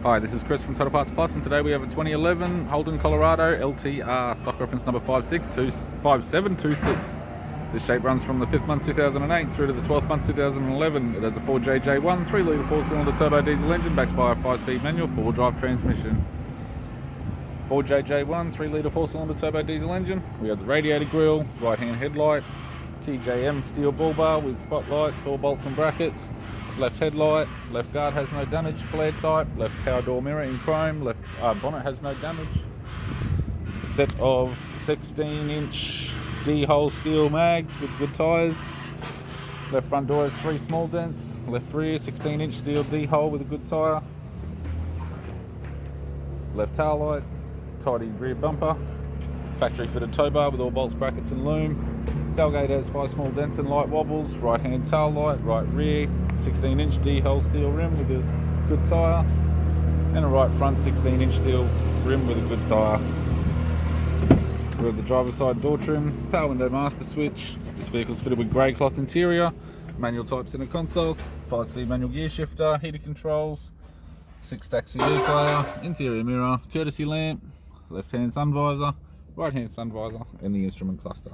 Hi, this is Chris from Total Parts Plus, and today we have a 2011 Holden Colorado LT-R, stock reference number 5726. This shape runs from the 5th month 2008 through to the 12th month 2011. It has a 4JJ1 3-litre 4-cylinder turbo diesel engine backed by a 5-speed manual 4-wheel-drive transmission. 4JJ1 3-litre 4-cylinder turbo diesel engine. We have the radiator grille, right-hand headlight, TJM steel bull bar with spotlights, all bolts and brackets, left headlight, left guard has no damage, flare type, left car door mirror in chrome, left bonnet has no damage, set of 16-inch D-hole steel mags with good tyres, left front door has 3 small dents, left rear 16-inch steel D-hole with a good tyre, left taillight, tidy rear bumper, factory fitted tow bar with all bolts, brackets and loom. Tailgate has 5 small dents and light wobbles, right hand tail light, right rear, 16-inch D-hole steel rim with a good tyre, and a right front 16-inch steel rim with a good tyre. We have the driver's side door trim, power window master switch. This vehicle is fitted with grey cloth interior, manual type center consoles, 5-speed manual gear shifter, heated controls, 6-stack CD player, interior mirror, courtesy lamp, left hand sun visor, right hand sun visor, and the instrument cluster.